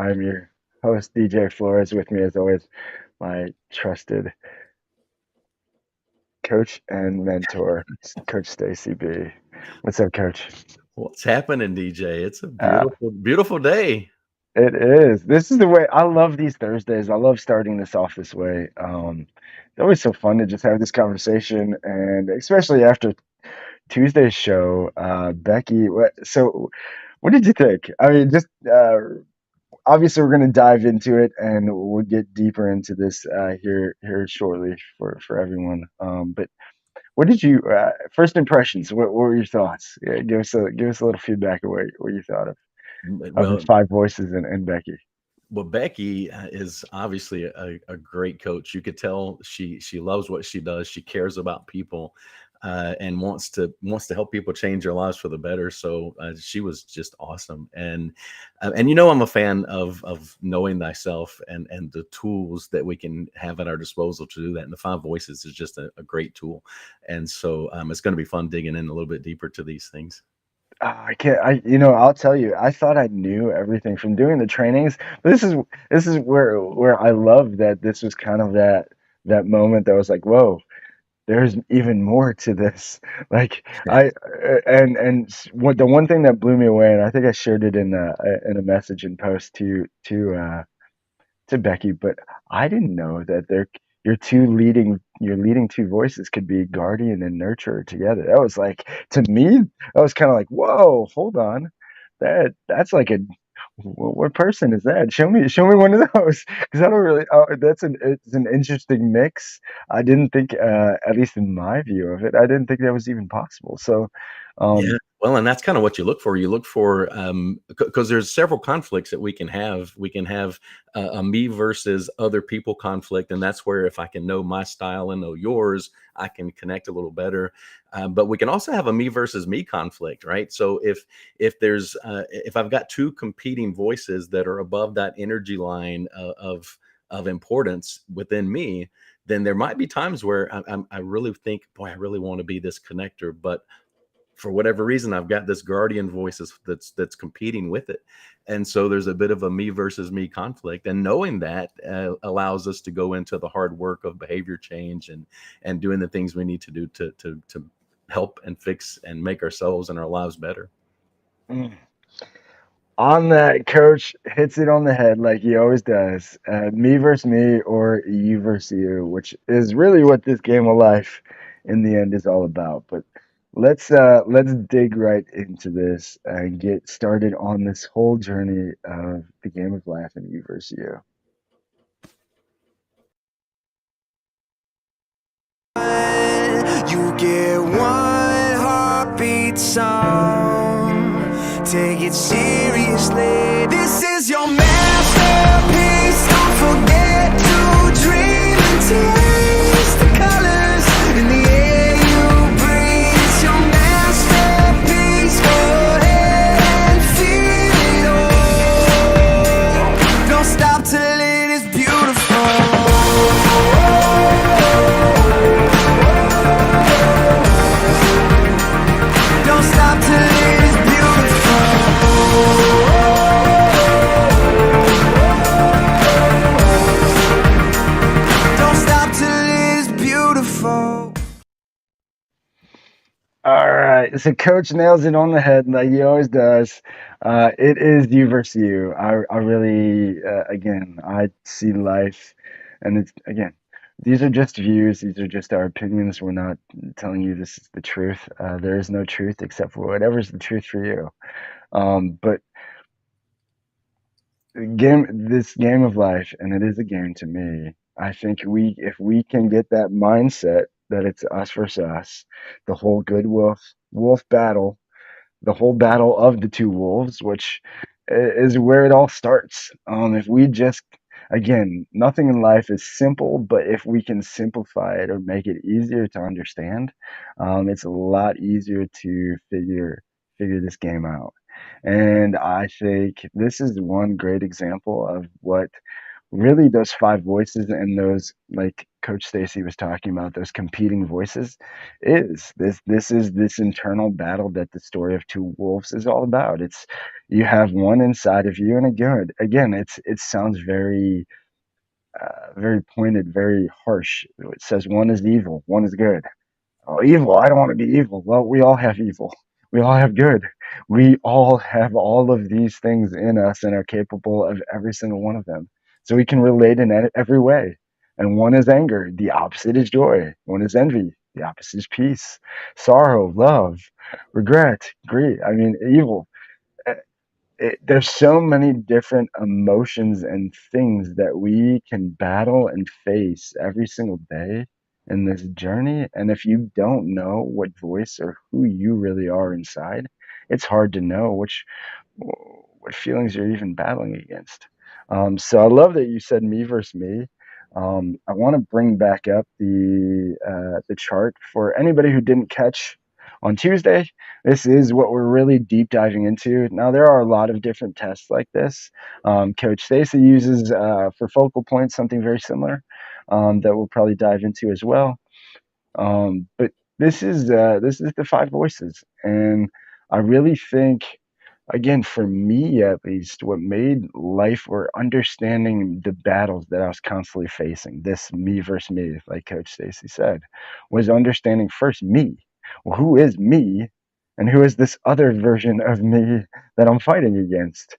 I'm your host, DJ Flores. With me, as always, my trusted coach and mentor, Coach Stacey B. What's up, Coach? What's happening, DJ? It's a Uh, beautiful, beautiful day. it is. This is the way I love these Thursdays. I love starting this off this way. It's always so fun to just have this conversation, and especially after Tuesday's show. Becky, what did you think? I mean, just obviously we're going to dive into it and we'll get deeper into this here shortly for everyone. But what did you first impressions? What were your thoughts? Yeah, give us a little feedback of what you thought of the Well, five voices and Becky. Becky is obviously a great coach. You could tell she loves what she does. She cares about people, and wants to help people change their lives for the better. So she was just awesome. And I'm a fan of knowing thyself and the tools that we can have at our disposal to do that. And the five voices is just a great tool. And so it's going to be fun digging in a little bit deeper to these things. I can't. I'll tell you. I thought I knew everything from doing the trainings, but this is where I love that this was kind of that moment that was like, whoa, there's even more to this. Like what the one thing that blew me away, and I think I shared it in a message and post to Becky, but I didn't know that your leading two voices could be guardian and nurturer together. That was like to me, that was kind of like, whoa, hold on. That's like a what person is that? Show me one of those because I don't really. Oh, it's an interesting mix. I didn't think, at least in my view of it, I didn't think that was even possible. So, Yeah, um, well, and that's kind of what you look for. You look for because there's several conflicts that we can have. We can have a me versus other people conflict, and that's where if I can know my style and know yours, I can connect a little better. But we can also have a me versus me conflict, right? So if I've got two competing voices that are above that energy line of importance within me, then there might be times where I really think, boy, I really want to be this connector, but for whatever reason I've got this guardian voice that's competing with it. And so there's a bit of a me versus me conflict, and knowing that allows us to go into the hard work of behavior change and doing the things we need to do to help and fix and make ourselves and our lives better. mm, on that, coach hits it on the head like he always does. Me versus me or you versus you, which is really what this game of life in the end is all about. But let's dig right into this and get started on this whole journey of the game of life and you versus you. You get one heartbeat song. Take it seriously. This is your masterpiece. Don't forget to dream and taste the colors in the air you breathe. It's your masterpiece. Go ahead and feel it all. Don't stop till it is beautiful. Don't stop till it is beautiful. Don't stop till it is beautiful. All right, so coach nails it on the head like he always does. It is you versus you. I really, again, I see life, and it's again, these are just views. These are just our opinions. We're not telling you this is the truth. There is no truth except for whatever's the truth for you. But this game of life, and it is a game to me. I think if we can get that mindset that it's us versus us, the whole good wolf battle, the whole battle of the two wolves, which is where it all starts. If we just, again, nothing in life is simple, but if we can simplify it or make it easier to understand, it's a lot easier to figure this game out. And I think this is one great example of what really those five voices and those like Coach Stacey was talking about, those competing voices, is this internal battle that the story of two wolves is all about. It's you have one inside of you, and again, it sounds very very pointed, very harsh. It says one is evil, one is good. Oh, evil. I don't want to be evil. Well, we all have evil. We all have good. We all have all of these things in us and are capable of every single one of them. So we can relate in every way. And one is anger. The opposite is joy. One is envy. The opposite is peace, sorrow, love, regret, grief. I mean, evil. There's so many different emotions and things that we can battle and face every single day in this journey. And if you don't know what voice or who you really are inside, it's hard to know what feelings you're even battling against. So I love that you said me versus me. I want to bring back up the chart for anybody who didn't catch on Tuesday. This is what we're really deep diving into. Now, there are a lot of different tests like this. Coach Stacey uses for focal points something very similar that we'll probably dive into as well. But this is the five voices, and I really think, again, for me at least, what made life or understanding the battles that I was constantly facing, this me versus me, like Coach Stacey said, was understanding first me. Well, who is me, and who is this other version of me that I'm fighting against?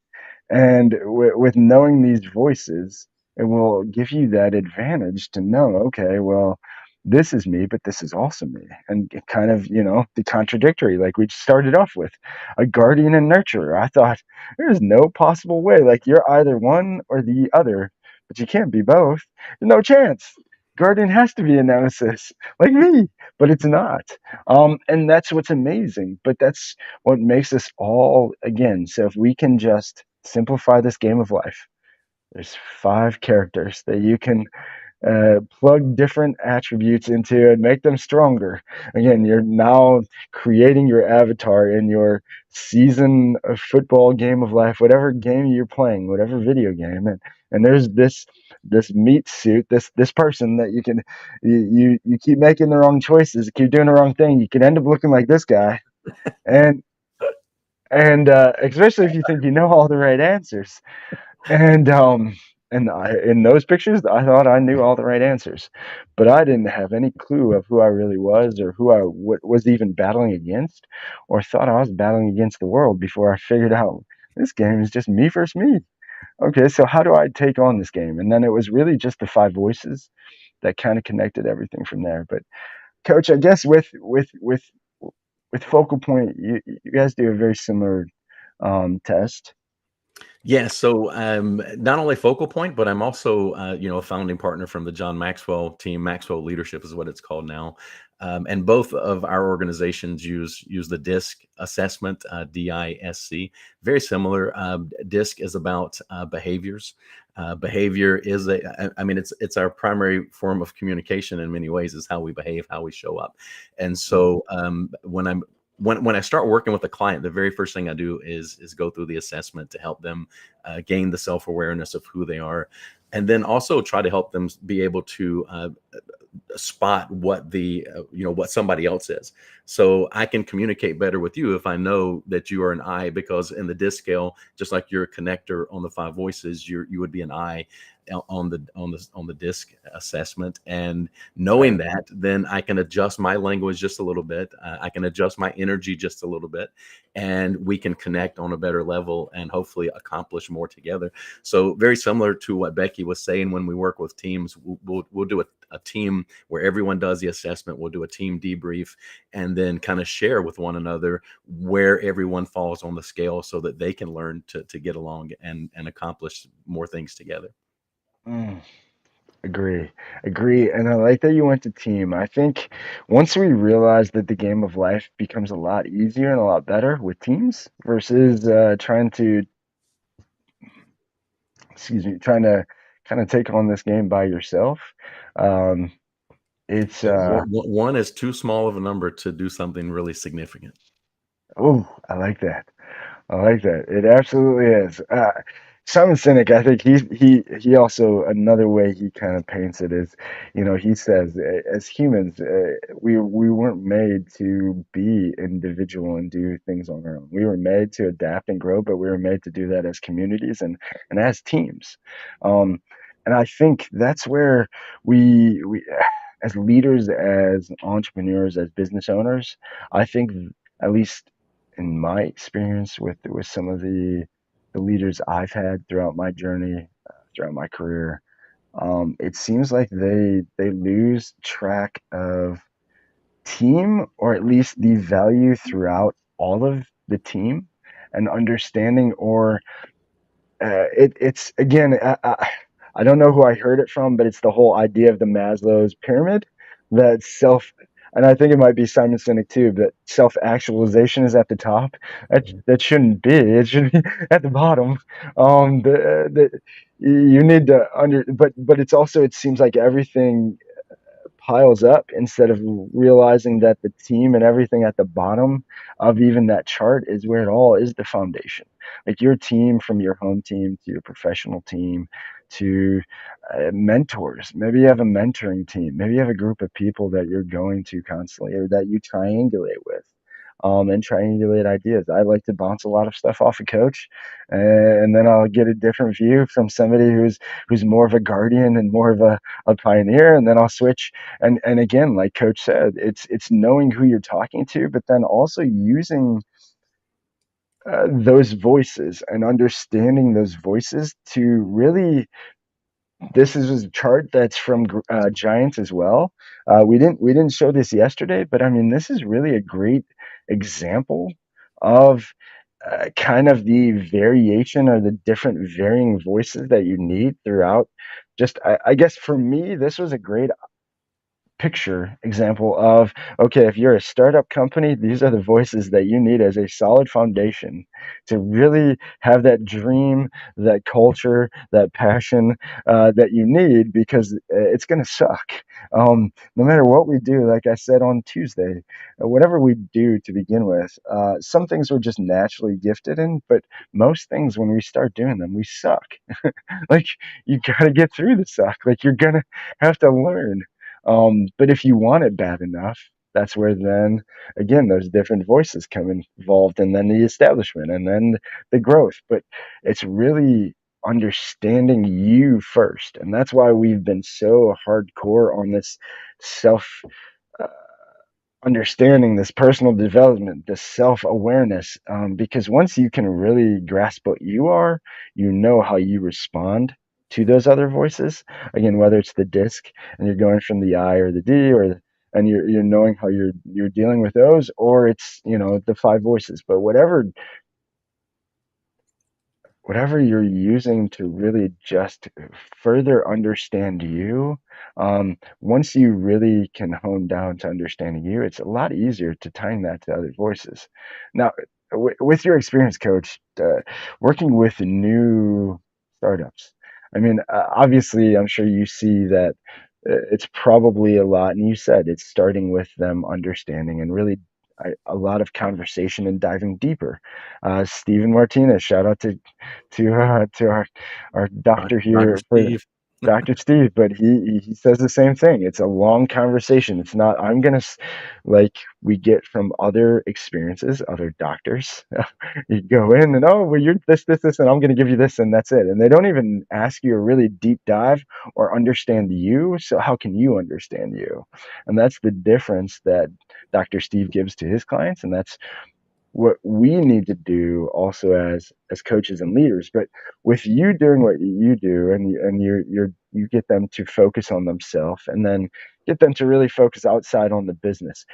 And with knowing these voices, it will give you that advantage to know, okay, well, this is me, but this is also me. And it kind of, the contradictory, like we started off with, a guardian and nurturer. I thought there's no possible way. Like you're either one or the other, but you can't be both. No chance. Guardian has to be a nemesis, like me, but it's not. And that's what's amazing. But that's what makes us all, again. So if we can just simplify this game of life, there's five characters that you can plug different attributes into and make them stronger. Again, you're now creating your avatar in your season of football game of life, whatever game you're playing, whatever video game, and there's this meat suit, this person that you keep making the wrong choices, keep doing the wrong thing, you can end up looking like this guy, and especially if you think you know all the right answers. And in those pictures, I thought I knew all the right answers, but I didn't have any clue of who I really was or who I was even battling against, or thought I was battling against the world before I figured out this game is just me versus me. Okay, so how do I take on this game? And then it was really just the five voices that kind of connected everything from there. But Coach, I guess with focal point, you guys do a very similar test. Yeah, so not only focal point, but I'm also a founding partner from the John Maxwell team. Maxwell Leadership is what it's called now, and both of our organizations use the DISC assessment, DISC. Very similar. DISC is about behaviors. Behavior is it's our primary form of communication in many ways. Is how we behave, how we show up, and so when I start working with a client, the very first thing I do is go through the assessment to help them gain the self-awareness of who they are, and then also try to help them be able to spot what what somebody else is. So I can communicate better with you if I know that you are an I, because in the DISC scale, just like you're a connector on the five voices, you would be an I on the DISC assessment. And knowing that, then I can adjust my language just a little bit. I can adjust my energy just a little bit, and we can connect on a better level and hopefully accomplish more together. So very similar to what Becky was saying, when we work with teams, we'll do a team where everyone does the assessment. We'll do a team debrief and then kind of share with one another where everyone falls on the scale so that they can learn to get along and accomplish more things together. Mm, agree. And I like that you went to team. I think once we realize that the game of life becomes a lot easier and a lot better with teams versus trying to kind of take on this game by yourself. Um, it's One is too small of a number to do something really significant. Oh, I like that. I like that. It absolutely is. Simon Sinek, I think he also, another way he kind of paints it is, he says, as humans, we weren't made to be individual and do things on our own. We were made to adapt and grow, but we were made to do that as communities and as teams. Um, and I think that's where we as leaders, as entrepreneurs, as business owners, I think, at least in my experience with some of the leaders I've had throughout my journey, throughout my career, it seems like they lose track of team, or at least the value throughout all of the team, and understanding, or it's again, I don't know who I heard it from, but it's the whole idea of the Maslow's pyramid, that self, and I think it might be Simon Sinek too, but self actualization is at the top. That shouldn't be. It should be at the bottom. The you need to but it's also, it seems like everything piles up instead of realizing that the team and everything at the bottom of even that chart is where it all is, the foundation. Like your team, from your home team to your professional team to mentors. Maybe you have a mentoring team. Maybe you have a group of people that you're going to constantly, or that you triangulate with. And triangulate ideas. I like to bounce a lot of stuff off a coach, and then I'll get a different view from somebody who's more of a guardian and more of a pioneer, and then I'll switch. And again, like coach said, it's knowing who you're talking to, but then also using those voices and understanding those voices to really, this is a chart that's from Giants as well. We didn't show this yesterday, but I mean, this is really a great example of kind of the variation, or the different varying voices that you need throughout. Just I guess for me, this was a great picture example of, okay, if you're a startup company, these are the voices that you need as a solid foundation to really have that dream, that culture, that passion that you need, because it's going to suck. No matter what we do, like I said on Tuesday, whatever we do to begin with, some things we're just naturally gifted in, but most things, when we start doing them, we suck. Like, you got to get through the suck. Like, you're going to have to learn. But if you want it bad enough, that's where then again those different voices come involved, and then the establishment, and then the growth. But it's really understanding you first, and that's why we've been so hardcore on this self uh, understanding, this personal development, this self awareness. Because once you can really grasp what you are, you know how you respond to those other voices. Again, whether it's the disc and you're going from the I or the D, and you're knowing how you're dealing with those, or it's the five voices. But whatever you're using to really just further understand you, once you really can hone down to understanding you, it's a lot easier to tying that to other voices. Now, with your experience, coach, working with new startups, I mean, obviously, I'm sure you see that it's probably a lot, and you said it's starting with them understanding, and really a lot of conversation and diving deeper. Steven Martinez, shout out to our doctor Dr. here, for Steve. Dr. Steve, but he says the same thing. It's a long conversation. It's not, like we get from other experiences, other doctors. You go in and, oh, well, you're this, and I'm going to give you this, and that's it. And they don't even ask you a really deep dive or understand you. So how can you understand you? And that's the difference that Dr. Steve gives to his clients, and that's what we need to do also as coaches and leaders. But with you doing what you do, and you get them to focus on themselves, and then get them to really focus outside on the business.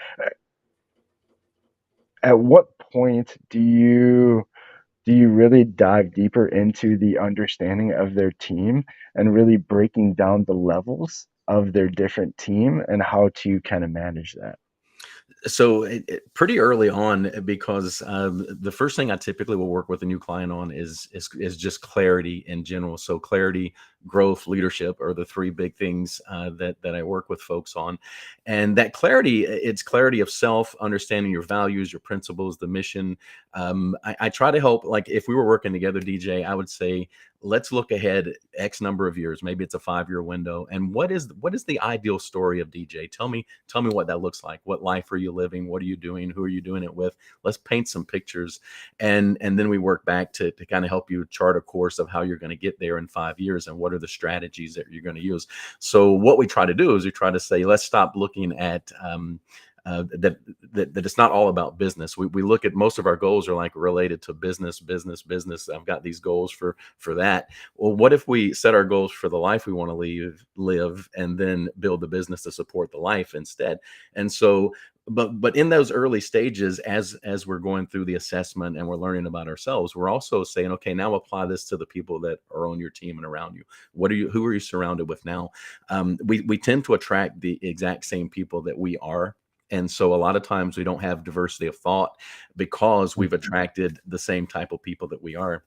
At what point do you really dive deeper into the understanding of their team, and really breaking down the levels of their different team, and how to kind of manage that? So pretty early on, because the first thing I typically will work with a new client on is just clarity in general. So clarity growth, leadership are the three big things that I work with folks on. And that clarity, it's clarity of self, understanding your values, your principles, the mission. I try to help, like if we were working together, DJ, I would say, let's look ahead X number of years. Maybe it's a 5-year window. And what is the ideal story of DJ? Tell me what that looks like. What life are you living? What are you doing? Who are you doing it with? Let's paint some pictures. And then we work back to kind of help you chart a course of how you're going to get there in 5 years and what are the strategies that you're going to use. So what we try to do is we try to say, let's stop looking at that it's not all about business. We look at most of our goals are like related to business. I've got these goals for that. Well, what if we set our goals for the life we want to live, and then build the business to support the life instead? And so, but in those early stages, as we're going through the assessment and we're learning about ourselves, we're also saying, okay, now apply this to the people that are on your team and around you. Who are you surrounded with now? We tend to attract the exact same people that we are. And so a lot of times we don't have diversity of thought because we've attracted the same type of people that we are.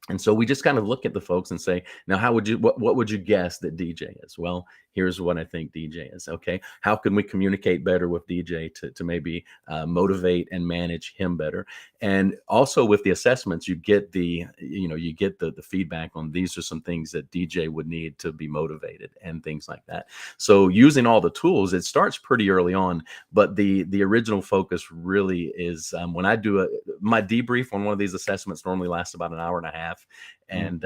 And so we just kind of look at the folks and say, now, what would you guess that DJ is? Well, here's what I think DJ is. Okay. How can we communicate better with DJ to maybe motivate and manage him better? And also with the assessments, you get the feedback on these are some things that DJ would need to be motivated and things like that. So using all the tools, it starts pretty early on, but the original focus really is when I do my debrief on one of these assessments normally lasts about an hour and a half. And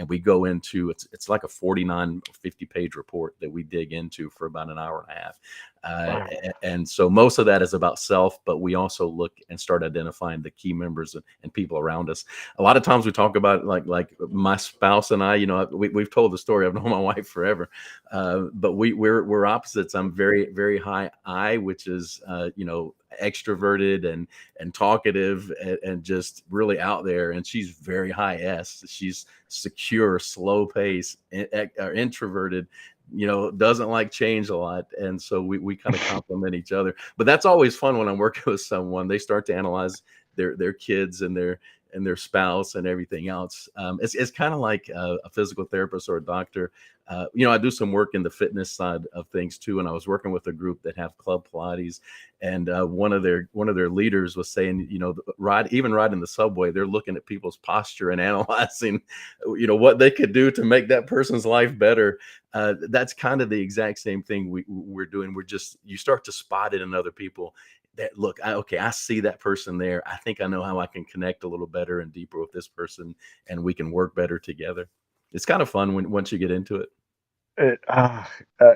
we go into it's like a 49 or 50 page report that we dig into for about an hour and a half. Wow. And so most of that is about self, but we also look and start identifying the key members and people around us. A lot of times we talk about like my spouse and I, we've told the story. I've known my wife forever, but we're opposites. I'm very, very high I, which is, extroverted and talkative and just really out there, and she's very high S. She's secure, slow pace, introverted, doesn't like change a lot. And so we kind of complement each other. But that's always fun when I'm working with someone. They start to analyze their kids and their spouse and everything else. It's kind of like a physical therapist or a doctor. I do some work in the fitness side of things too, and I was working with a group that have club Pilates, and one of their leaders was saying, riding the subway, they're looking at people's posture and analyzing, what they could do to make that person's life better. That's kind of the exact same thing we're doing. You start to spot it in other people. That look, I see that person there. I think I know how I can connect a little better and deeper with this person, and we can work better together. It's kind of fun once you get into it. It, uh, uh,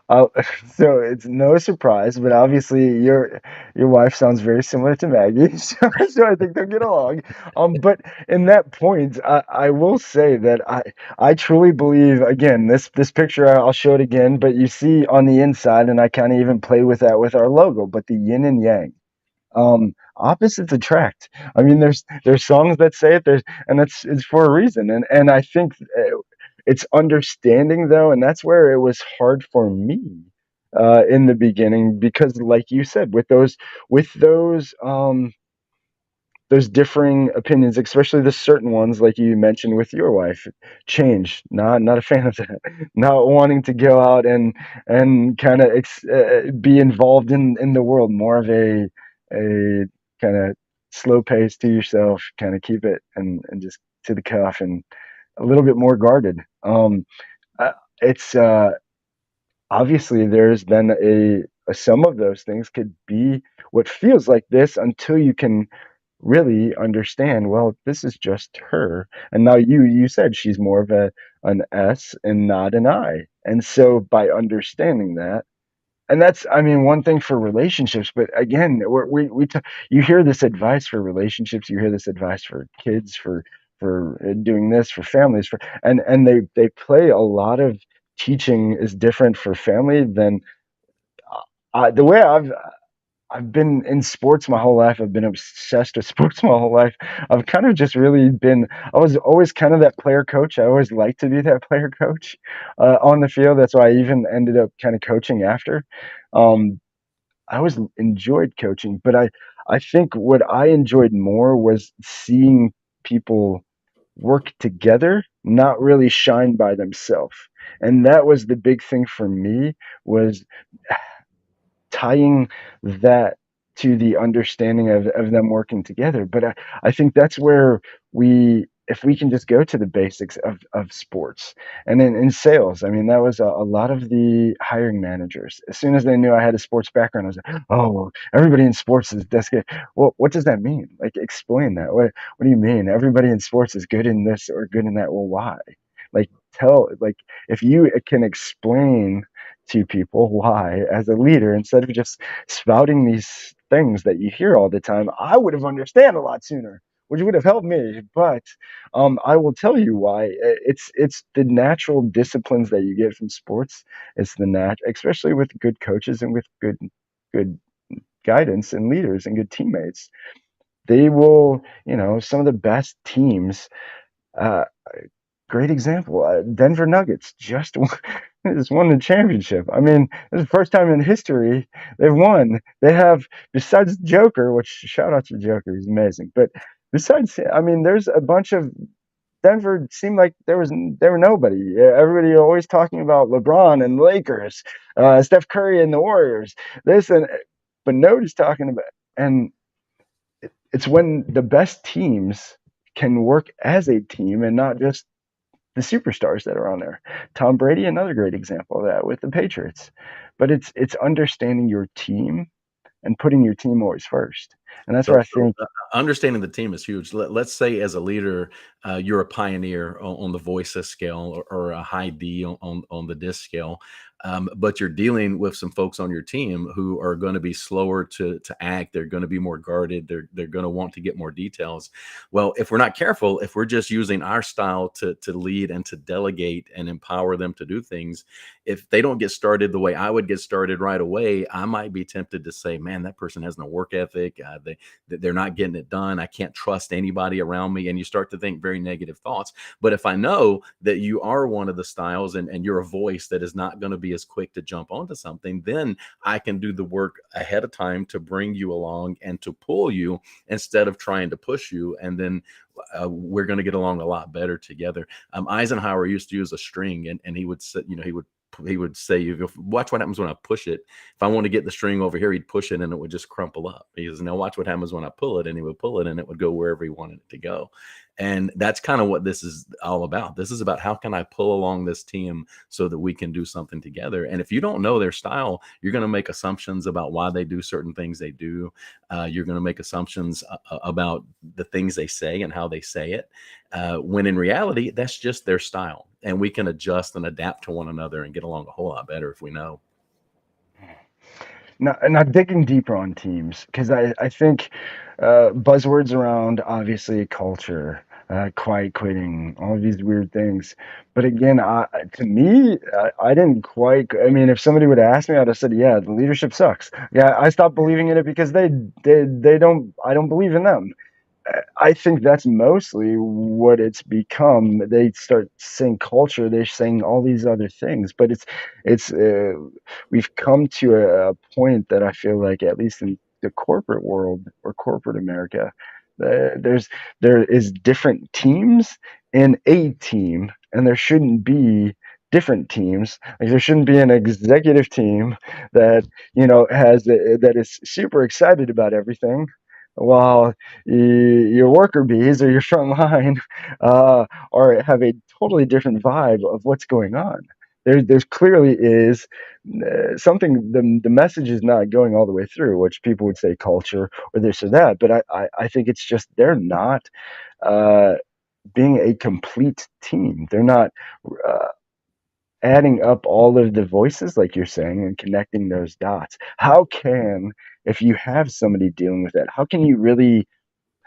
I'll, so it's no surprise, but obviously your wife sounds very similar to Maggie, so I think they'll get along. But in that point, I will say that I truly believe again this picture I'll show it again, but you see on the inside, and I kind of even play with that with our logo, but the yin and yang. Opposites attract. I mean, there's songs that say it. And it's for a reason. And I think it's understanding though, and that's where it was hard for me in the beginning because, like you said, with those differing opinions, especially the certain ones, like you mentioned with your wife, change. Not a fan of that. Not wanting to go out and kind of be involved in the world. More of a kind of slow pace to yourself. Kind of keep it and just to the cuff and a little bit more guarded. It's obviously there's been some of those things could be what feels like this until you can really understand, well, this is just her. And now you said she's more of an S and not an I. And so by understanding that, and that's, I mean, one thing for relationships, but again, you hear this advice for relationships, you hear this advice for kids, for doing this, for families, and they play a lot of teaching is different for family than the way I've been in sports my whole life. I've been obsessed with sports my whole life. I've kind of just really been, I was always kind of that player coach. I always liked to be that player coach on the field. That's why I even ended up kind of coaching after. Um, I always enjoyed coaching, but I think what I enjoyed more was seeing people work together not really shine by themselves. And that was the big thing for me, was tying that to the understanding of them working together. But I think that's where if we can just go to the basics of sports and in sales, I mean, that was a lot of the hiring managers. As soon as they knew I had a sports background, I was like, oh, well, everybody in sports is this good. Well, what does that mean? Like, explain that. What do you mean? Everybody in sports is good in this or good in that. Well, why? Like, if you can explain to people why, as a leader, instead of just spouting these things that you hear all the time, I would have understand a lot sooner, which would have helped me. But I will tell you why. It's the natural disciplines that you get from sports. It's especially with good coaches and with good guidance and leaders and good teammates. They will, some of the best teams. Uh, Great example. Denver Nuggets just won the championship. I mean, this is the first time in history they've won. They have, besides Joker, which, shout out to Joker, he's amazing. But besides, I mean, there's a bunch of Denver seemed like there were nobody. Everybody always talking about LeBron and Lakers, Steph Curry and the Warriors. This and but nobody's talking about. And it's when the best teams can work as a team and not just the superstars that are on there. Tom Brady, another great example of that with the Patriots. But it's understanding your team and putting your team always first. And that's So, where I think, understanding the team is huge. Let's say, as a leader, you're a pioneer on the voices scale, or a high D on the disc scale, but you're dealing with some folks on your team who are going to be slower to act. They're going to be more guarded. They're going to want to get more details. Well, if we're not careful, if we're just using our style to lead and to delegate and empower them to do things, if they don't get started the way I would get started right away, I might be tempted to say, man, that person has no work ethic. They're not getting it done. I can't trust anybody around me. And you start to think very negative thoughts. But if I know that you are one of the styles, and you're a voice that is not going to be as quick to jump onto something, then I can do the work ahead of time to bring you along and to pull you, instead of trying to push you. And then we're going to get along a lot better together. Eisenhower used to use a string, and he would say, he would say, you watch what happens when I push it. If I want to get the string over here, he'd push it and it would just crumple up. He says, now watch what happens when I pull it, and he would pull it and it would go wherever he wanted it to go. And that's kind of what this is all about. This is about, how can I pull along this team so that we can do something together? And if you don't know their style, you're going to make assumptions about why they do certain things they do. You're going to make assumptions about the things they say and how they say it, when in reality, that's just their style. And we can adjust and adapt to one another and get along a whole lot better if we know. now digging deeper on teams, because I think buzzwords around, obviously, culture, quiet quitting, all of these weird things. But again, to me, I didn't quite. I mean, if somebody would have asked me, I'd have said, "Yeah, the leadership sucks." Yeah, I stopped believing in it because they don't. I don't believe in them. I think that's mostly what it's become. They start saying culture, they're saying all these other things, but it's we've come to a point that I feel like, at least in the corporate world or corporate America, there is different teams in a team, and there shouldn't be different teams. Like, there shouldn't be an executive team that that is super excited about everything, while your worker bees or your front line are have a totally different vibe of what's going on. There's clearly is something. The message is not going all the way through, which people would say culture or this or that. But I think it's just they're not uh, being a complete team. They're not uh, adding up all of the voices, like you're saying, and connecting those dots. How can, if you have somebody dealing with that, how can you really,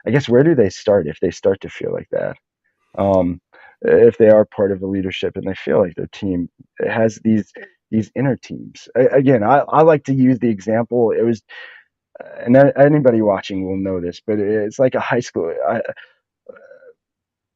I guess, where do they start if they start to feel like that? Um, if they are part of the leadership and they feel like their team has these inner teams. Again, I like to use the example. It was, and anybody watching will know this, but it's like a high school.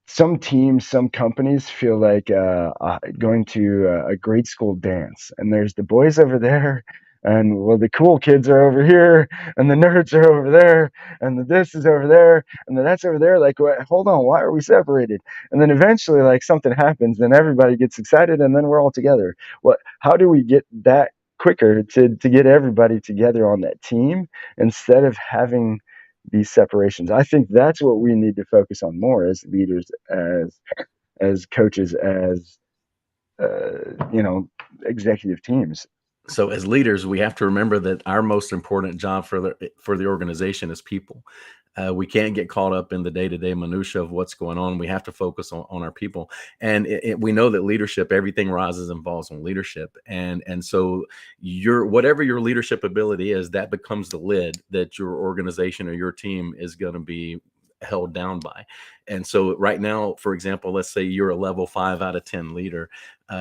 Some teams, some companies feel like going to a grade school dance, and there's the boys over there, and well, the cool kids are over here, and the nerds are over there, and the this is over there, and the that's over there. Like, hold on, why are we separated? And then eventually, like something happens, then everybody gets excited, and then we're all together. What? How do we get that quicker to get everybody together on that team instead of having these separations? I think that's what we need to focus on more as leaders, as coaches, as you know, executive teams. So as leaders, we have to remember that our most important job for the organization is people. We can't get caught up in the day-to-day minutia of what's going on. We have to focus on our people. And we know that leadership, everything rises and falls on leadership. And so whatever your leadership ability is, that becomes the lid that your organization or your team is going to be held down by. And so right now, for example, let's say you're a level 5 out of 10 leader.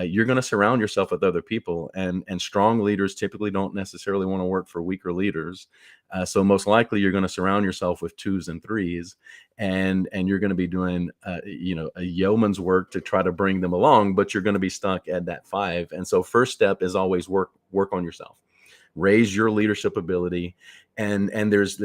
You're going to surround yourself with other people, and strong leaders typically don't necessarily want to work for weaker leaders. So most likely you're going to surround yourself with 2s and 3s, and you're going to be doing a yeoman's work to try to bring them along, but you're going to be stuck at that 5. And so first step is always work on yourself. Raise your leadership ability. And there's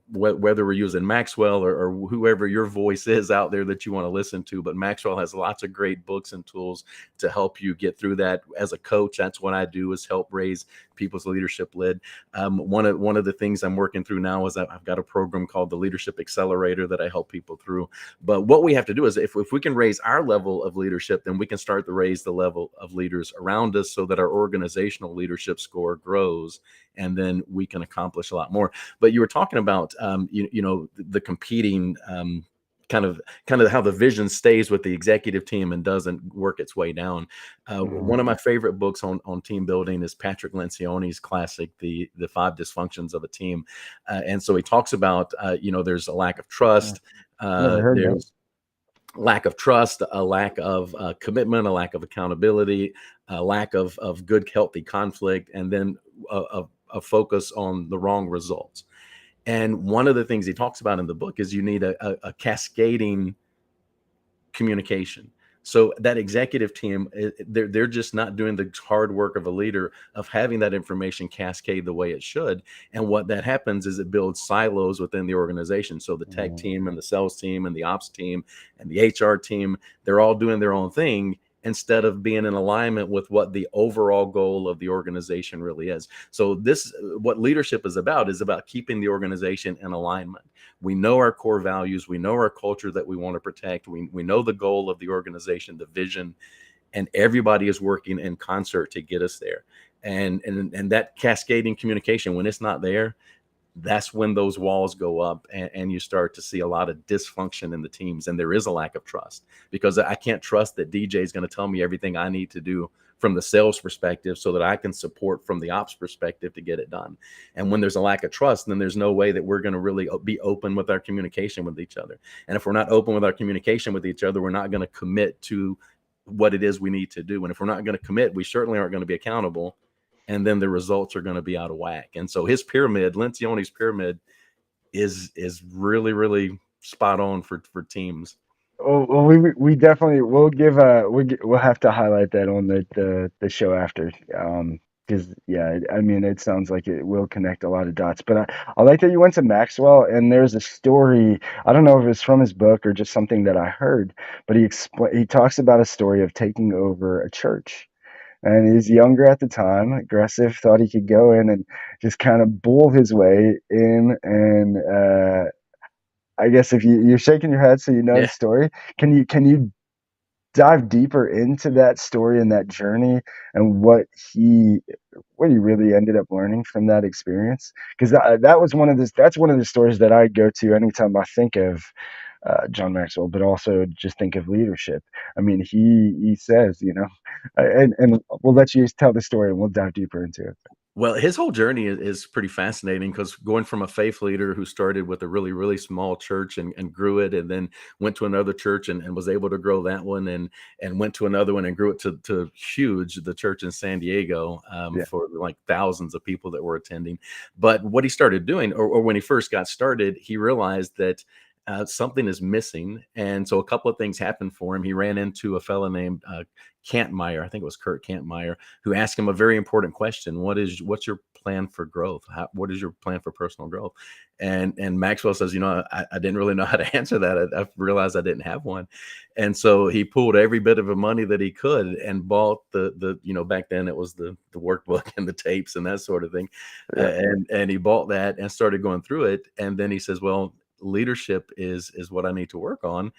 whether we're using Maxwell or whoever your voice is out there that you want to listen to, but Maxwell has lots of great books and tools to help you get through that. As a coach, that's what I do, is help raise people's leadership lid. One of the things I'm working through now is that I've got a program called the Leadership Accelerator that I help people through. But what we have to do is if we can raise our level of leadership, then we can start to raise the level of leaders around us so that our organizational leadership score grows, and then we can accomplish a lot more. But you were talking about the competing kind of how the vision stays with the executive team and doesn't work its way down. One of my favorite books on team building is Patrick Lencioni's classic, the 5 Dysfunctions of a Team. And so he talks about there's a lack of trust. Never heard that. There's lack of trust, a lack of commitment, a lack of accountability, a lack of good, healthy conflict, and then a focus on the wrong results. And one of the things he talks about in the book is you need a cascading communication. So that executive team, they're just not doing the hard work of a leader of having that information cascade the way it should. And what that happens is it builds silos within the organization. So the tech team and the sales team and the ops team and the HR team, they're all doing their own thing instead of being in alignment with what the overall goal of the organization really is. So what leadership is about keeping the organization in alignment. We know our core values, we know our culture that we want to protect, we know the goal of the organization, the vision, and everybody is working in concert to get us there. And that cascading communication, when it's not there, that's when those walls go up and you start to see a lot of dysfunction in the teams. And there is a lack of trust, because I can't trust that DJ is going to tell me everything I need to do from the sales perspective so that I can support from the ops perspective to get it done. And when there's a lack of trust, then there's no way that we're going to really be open with our communication with each other. And if we're not open with our communication with each other, we're not going to commit to what it is we need to do. And if we're not going to commit, we certainly aren't going to be accountable. And then the results are going to be out of whack. And so his pyramid, Lencioni's pyramid, is really, really spot on for teams. Well, we definitely we'll have to highlight that on the show after, because yeah, I mean, it sounds like it will connect a lot of dots. But I like that you went to Maxwell, and there's a story. I don't know if it's from his book or just something that I heard, but he talks about a story of taking over a church. And he's younger at the time, aggressive, thought he could go in and just kind of bull his way in. And I guess if you're shaking your head, so you know the story, can you dive deeper into that story and that journey and what he really ended up learning from that experience? Because that's one of the stories that I go to anytime I think of John Maxwell, but also just think of leadership. I mean, he says, and we'll let you tell the story and we'll dive deeper into it. Well, his whole journey is pretty fascinating, because going from a faith leader who started with a really, really small church and grew it, and then went to another church and was able to grow that one, and went to another one and grew it to huge, the church in San Diego, for like thousands of people that were attending. But what he started doing, or when he first got started, he realized that something is missing. And so a couple of things happened for him. He ran into a fellow named Cantmeyer, I think it was Kurt Cantmeyer, who asked him a very important question. What's your plan for growth? What is your plan for personal growth? And Maxwell says, I didn't really know how to answer that. I realized I didn't have one. And so he pulled every bit of the money that he could and bought the back then it was the workbook and the tapes and that sort of thing. And he bought that and started going through it. And then he says, well, leadership is what I need to work on.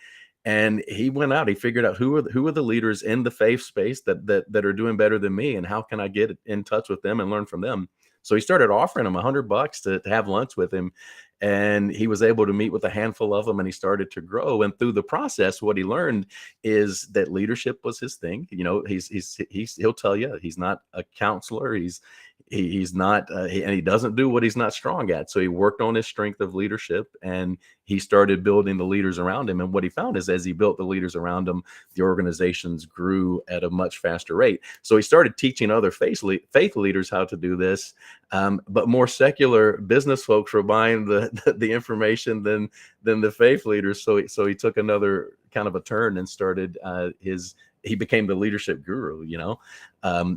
And he went out, he figured out who are the leaders in the faith space that are doing better than me, and how can I get in touch with them and learn from them. So he started offering them $100 to have lunch with him, and he was able to meet with a handful of them, and he started to grow. And through the process, what he learned is that leadership was his thing. He'll tell you he's not a counselor. He's not, and he doesn't do what he's not strong at. So he worked on his strength of leadership, and he started building the leaders around him. And what he found is, as he built the leaders around him, the organizations grew at a much faster rate. So he started teaching other faith leaders how to do this. But more secular business folks were buying the information than the faith leaders. So he took another kind of a turn and started he became the leadership guru,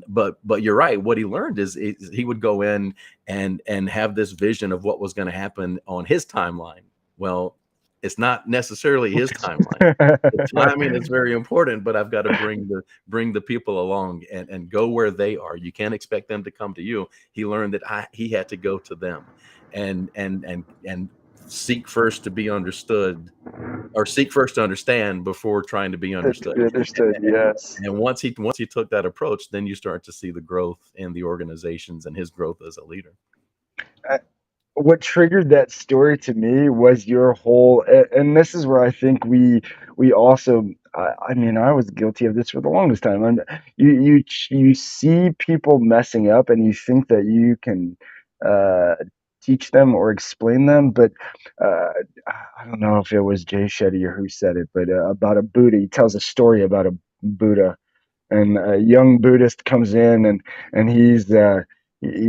but you're right. What he learned is he would go in and have this vision of what was going to happen on his timeline. Well, it's not necessarily his timeline. The timing is very important, but I've got to bring the people along and go where they are. You can't expect them to come to you. He learned that he had to go to them and seek first to be understood, or seek first to understand before trying to be understood. Yes. And once he took that approach, then you start to see the growth in the organizations and his growth as a leader. What triggered that story to me was your whole, and this is where I think we also, I mean, I was guilty of this for the longest time. And you see people messing up, and you think that you can teach them or explain them, but I don't know if it was Jay Shetty or who said it, but about a Buddha. He tells a story about a Buddha, and a young Buddhist comes in, and he's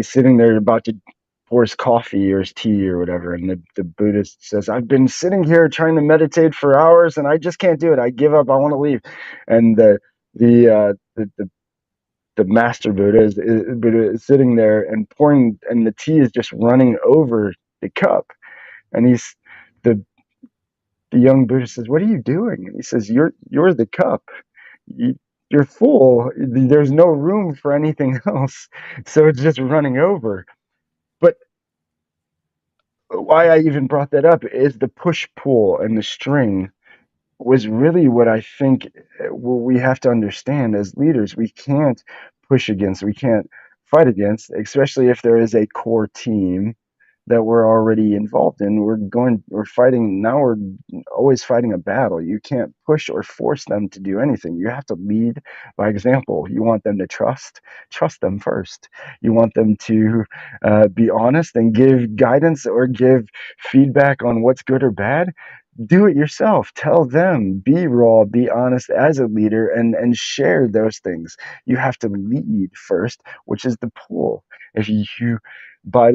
sitting there about to pour his coffee or his tea or whatever, and the Buddhist says, "I've been sitting here trying to meditate for hours, and I just can't do it. I give up. I want to leave." And the master Buddha is sitting there and pouring, and the tea is just running over the cup, and the young Buddha says, "What are you doing?" And he says, "You're the cup. You're full. There's no room for anything else, so it's just running over." But why I even brought that up is the push-pull and the string was really what I think we have to understand as leaders. We can't push against, we can't fight against, especially if there is a core team that we're already involved in. We're fighting, now we're always fighting a battle. You can't push or force them to do anything. You have to lead by example. You want them to trust them first. You want them to be honest and give guidance or give feedback on what's good or bad. Do it yourself. Tell them, be raw, be honest as a leader, and share those things. You have to lead first, which is the pull. If you by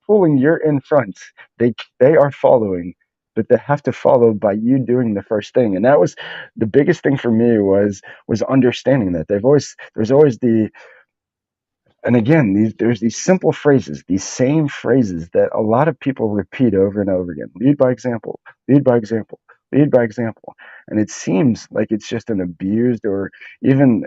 pulling, you're in front. They are following, but they have to follow by you doing the first thing. And that was the biggest thing for me was understanding that there's always the, and again, there's these simple phrases, these same phrases that a lot of people repeat over and over again. Lead by example, lead by example, lead by example. And it seems like it's just an abused, or even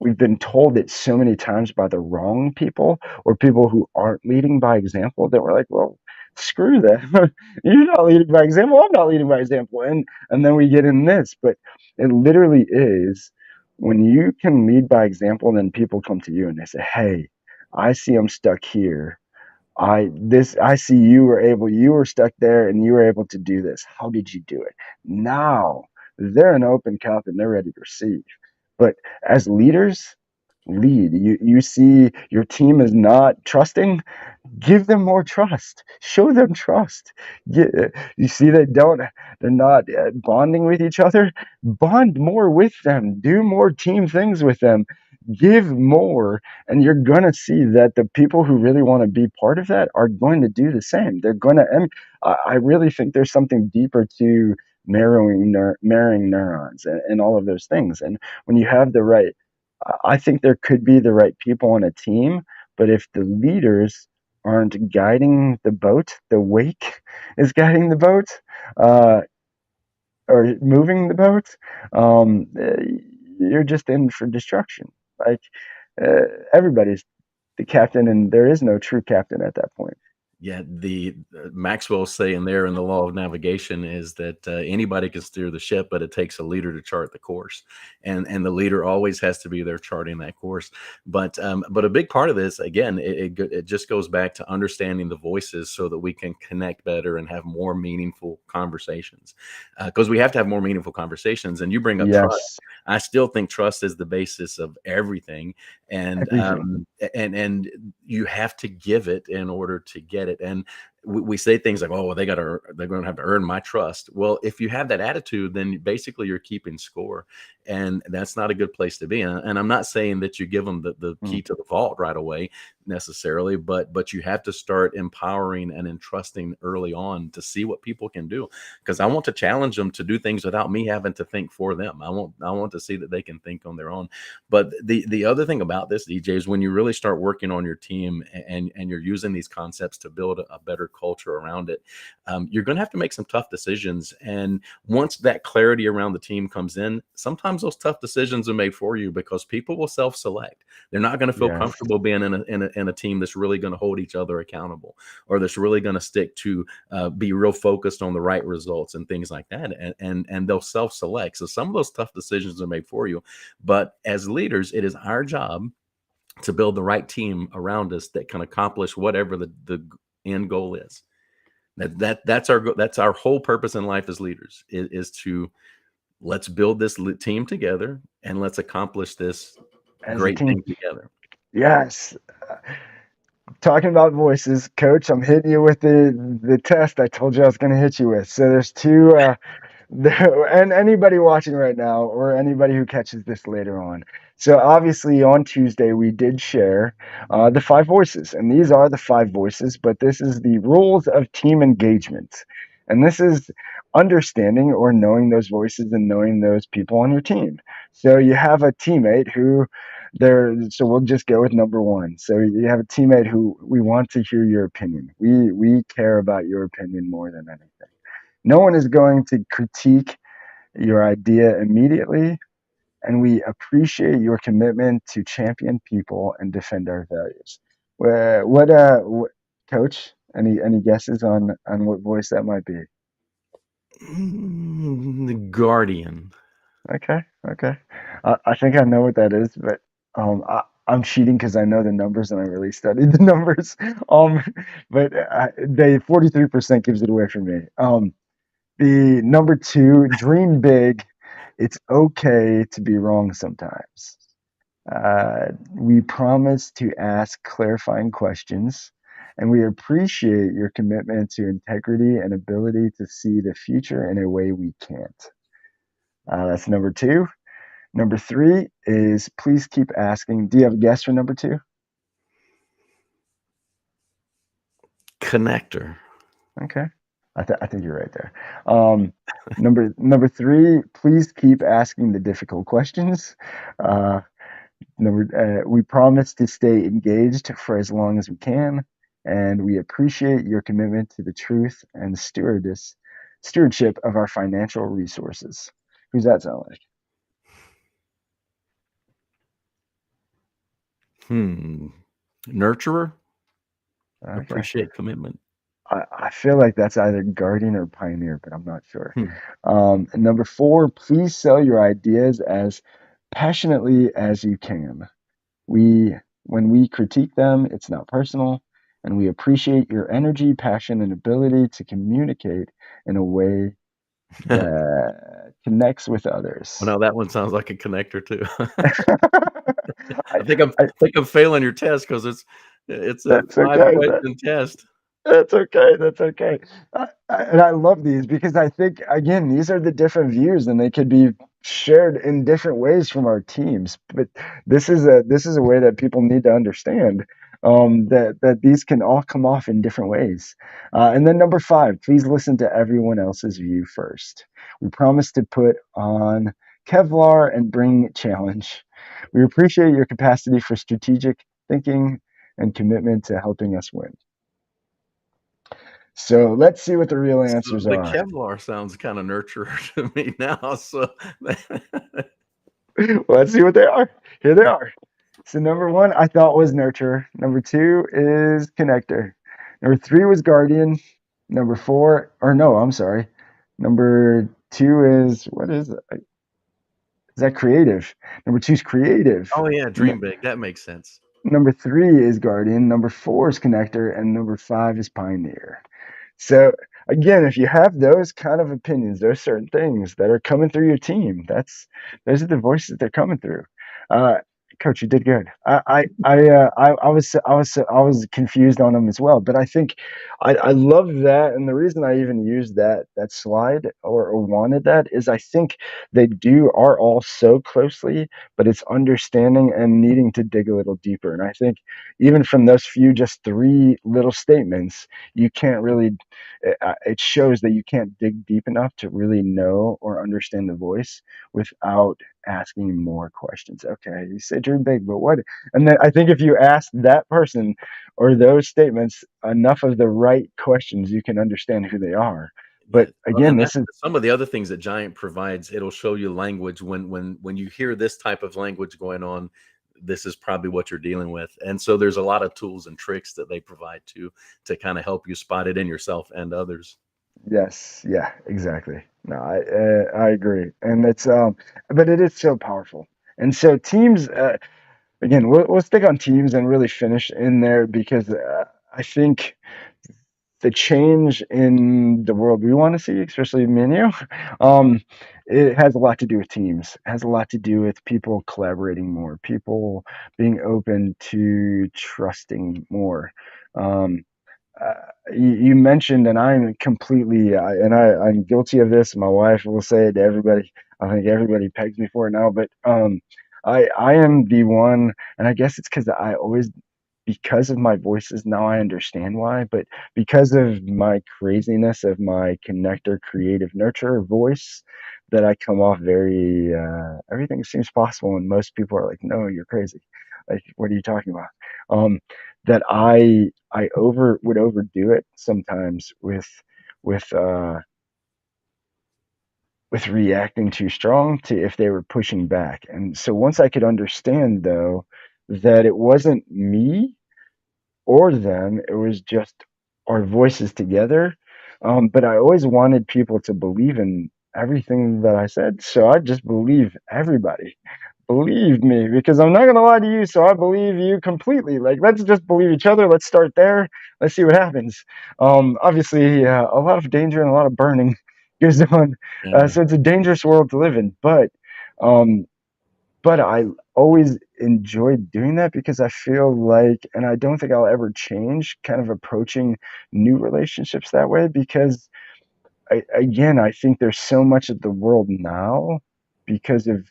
we've been told it so many times by the wrong people, or people who aren't leading by example, that we're like, well, screw that. You're not leading by example. I'm not leading by example. And then we get in this, but it literally is, when you can lead by example, and then people come to you and they say, "Hey, I see I'm stuck here. I see you were stuck there and you were able to do this. How did you do it?" Now they're an open cup and they're ready to receive. But as leaders, lead. You see your team is not trusting, give them more trust. Show them trust. You see they're not bonding with each other, bond more with them. Do more team things with them. give more, and you're going to see that the people who really want to be part of that are going to do the same. They're going to, and I really think there's something deeper to marrying neurons and all of those things. And when you have the right, I think there could be the right people on a team, but if the leaders aren't guiding the boat, the wake is guiding the boat, uh, or moving the boat, you're just in for destruction. Like everybody's the captain, and there is no true captain at that point. Yeah, the Maxwell saying there in the law of navigation is that anybody can steer the ship, but it takes a leader to chart the course, and the leader always has to be there charting that course. But a big part of this, again, it just goes back to understanding the voices so that we can connect better and have more meaningful conversations, because we have to have more meaningful conversations. And you bring up trust. Yes, I still think trust is the basis of everything, and everything. and you have to give it in order to get it. And we say things like, "Oh, well, they're going to have to earn my trust." Well, if you have that attitude, then basically you're keeping score, and that's not a good place to be. And I'm not saying that you give them the key Mm. to the vault right away necessarily, but you have to start empowering and entrusting early on to see what people can do. Because I want to challenge them to do things without me having to think for them. I want to see that they can think on their own. But the other thing about this, DJ, is when you really start working on your team and you're using these concepts to build a better culture around it, you're going to have to make some tough decisions. And once that clarity around the team comes in, sometimes those tough decisions are made for you because people will self-select. They're not going to feel Yes, comfortable being in a team that's really going to hold each other accountable, or that's really going to stick to be real focused on the right results and things like that. And they'll self-select. So some of those tough decisions are made for you. But as leaders, it is our job to build the right team around us that can accomplish whatever the end goal is. That's our whole purpose in life as leaders is to let's build this team together and let's accomplish this as a great team. thing together. Yes. Talking about voices, Coach, I'm hitting you with the test I told you I was going to hit you with. So there's two. And anybody watching right now, or anybody who catches this later on. So obviously on Tuesday we did share the five voices, and these are the five voices, but this is the rules of team engagement, and this is understanding or knowing those voices and knowing those people on your team. So you have a teammate who so we'll just go with number one. So you have a teammate who we want to hear your opinion. We care about your opinion more than anything. No one is going to critique your idea immediately, and we appreciate your commitment to champion people and defend our values. Coach? Any guesses on what voice that might be? The guardian. Okay, okay. I think I know what that is, but I'm cheating because I know the numbers and I really studied the numbers. Um, but they 43% gives it away for me. The number two, dream big. It's okay to be wrong sometimes. We promise to ask clarifying questions, and we appreciate your commitment to integrity and ability to see the future in a way we can't. That's number two. Number three is please keep asking. Do you have a guess for number two? Connector. Okay. I think you're right there. Um, number three, please keep asking the difficult questions. Uh, we promise to stay engaged for as long as we can, and we appreciate your commitment to the truth and stewardship of our financial resources. Who's that sound like? Nurturer. Okay. Appreciate commitment. I feel like that's either Guardian or Pioneer, but I'm not sure. Hmm. And number four, please sell your ideas as passionately as you can. When we critique them, it's not personal, and we appreciate your energy, passion, and ability to communicate in a way that connects with Well, others. now that one sounds like a connector too. I, I think I'm failing your test because it's a that's five okay. question test. That's okay. That's okay. And I love these because I think, again, these are the different views, and they could be shared in different ways from our teams. But this is a way that people need to understand, that these can all come off in different ways. And then number five, please listen to everyone else's view first. We promise to put on Kevlar and bring challenge. We appreciate your capacity for strategic thinking and commitment to helping us win. So let's see what the real So answers the are. Kevlar sounds kind of nurturer to me now. So Well, let's see what they are. Here they are. So number one, I thought was nurturer. Number two is connector. Number three was guardian. Number four, or no, I'm sorry. Number two is what is it? Is that creative? Number two is creative. oh yeah, dream big. That makes sense. Number three is guardian. Number four is connector, and number five is pioneer. So again, if you have those kind of opinions, those certain things that are coming through your team, those are the voices that are coming through. Uh, Coach, you did good. I was confused on them as well, but I think I love that, and the reason I even used that slide or wanted that is I think they are all so closely, but it's understanding and needing to dig a little deeper. And I think even from those few, just three little statements, you can't really it shows that you can't dig deep enough to really know or understand the voice without asking more questions. Okay, you say dream big, but what? And then I think if you ask that person or those statements enough of the right questions, you can understand who they are. Yeah, But well, again, and that's this is some of the other things that Giant provides. It'll show you language when you hear this type of language going on. This is probably what you're dealing with, and so there's a lot of tools and tricks that they provide to kind of help you spot it in yourself and others. yes, yeah, exactly. No, I agree, and it's but it is so powerful. And so teams, again, we'll stick on teams and really finish in there because I think the change in the world we want to see, especially me and you, it has a lot to do with teams. It has a lot to do with people collaborating more, people being open to trusting more. Um, uh, you mentioned, and I'm completely, I'm guilty of this. My wife will say it to everybody. I think everybody pegs me for it now, but I am the one, and I guess it's because I always because of my voices now I understand why, but because of my craziness of my connector creative nurture voice that I come off very everything seems possible and most people are like, no, you're crazy. Like, what are you talking about? That I over would overdo it sometimes with uh with reacting too strong to if they were pushing back. And so once I could understand though that it wasn't me or them. It was just our voices together. But I always wanted people to believe in everything that I said. So I just believe everybody. Believe me, because I'm not going to lie to you. So I believe you completely. Like, let's just believe each other. Let's start there. Let's see what happens. Obviously, a lot of danger and a lot of burning goes on. Yeah. So it's a dangerous world to live in. Um, but I always enjoyed doing that because I feel like, and I don't think I'll ever change kind of approaching new relationships that way because again, I think there's so much of the world now because of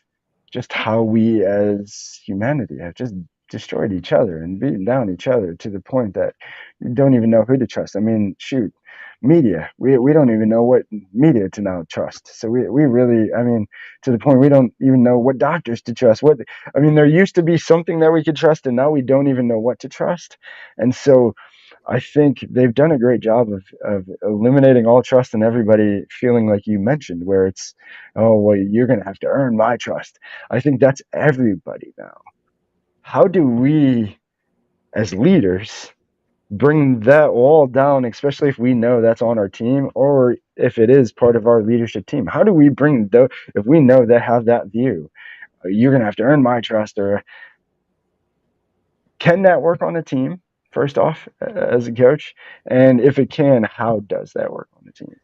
just how we as humanity have just destroyed each other and beaten down each other to the point that you don't even know who to trust. I mean, shoot, media. We don't even know what media to now trust. So we really, I mean, to the point we don't even know what doctors to trust. What I mean, there used to be something that we could trust, and now we don't even know what to trust. And so I think they've done a great job of eliminating all trust and everybody feeling like you mentioned, where it's, oh, well, you're going to have to earn my trust. I think that's everybody now. How do we, as leaders, bring that all down, especially if we know that's on our team or if it is part of our leadership team? How do we bring those, if we know they have that view, you're going to have to earn my trust, or can that work on a team? First off, as a coach, and if it can, how does that work on the team?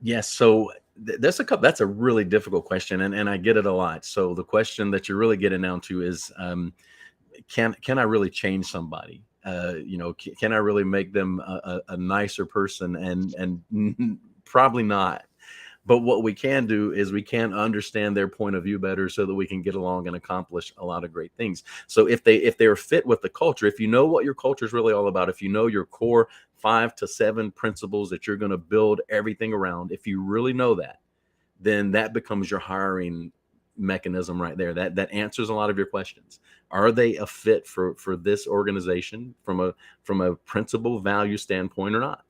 Yes. So that's a couple. That's a really difficult question, and I get it a lot. So the question that you're really getting down to is, can I really change somebody? Can I really make them a nicer person? And probably not. But what we can do is we can understand their point of view better so that we can get along and accomplish a lot of great things. So if they're fit with the culture, if you know what your culture is really all about, if you know your core 5 to 7 principles that you're going to build everything around, if you really know that, then that becomes your hiring mechanism right there. That answers a lot of your questions. Are they a fit for this organization from a principle value standpoint or not?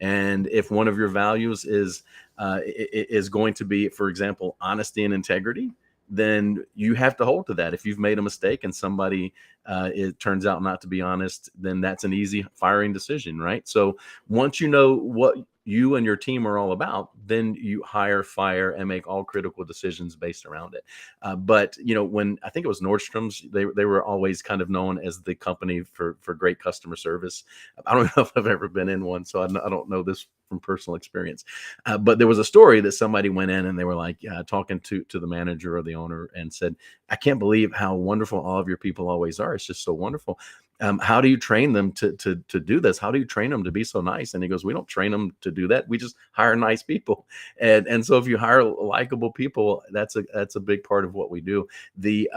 And if one of your values is going to be, for example, honesty and integrity, then you have to hold to that. If you've made a mistake and somebody it turns out not to be honest, then that's an easy firing decision, right? So once you know what you and your team are all about, then you hire, fire, and make all critical decisions based around it. But when I think it was Nordstrom's, they were always kind of known as the company for great customer service. I don't know if I've ever been in one, so I don't know this from personal experience. But there was a story that somebody went in and they were like talking to the manager or the owner and said, "I can't believe how wonderful all of your people always are. It's just so wonderful. How do you train them to do this? How do you train them to be so nice?" And he goes, "We don't train them to do that. We just hire nice people." And so if you hire likable people, that's a big part of what we do. The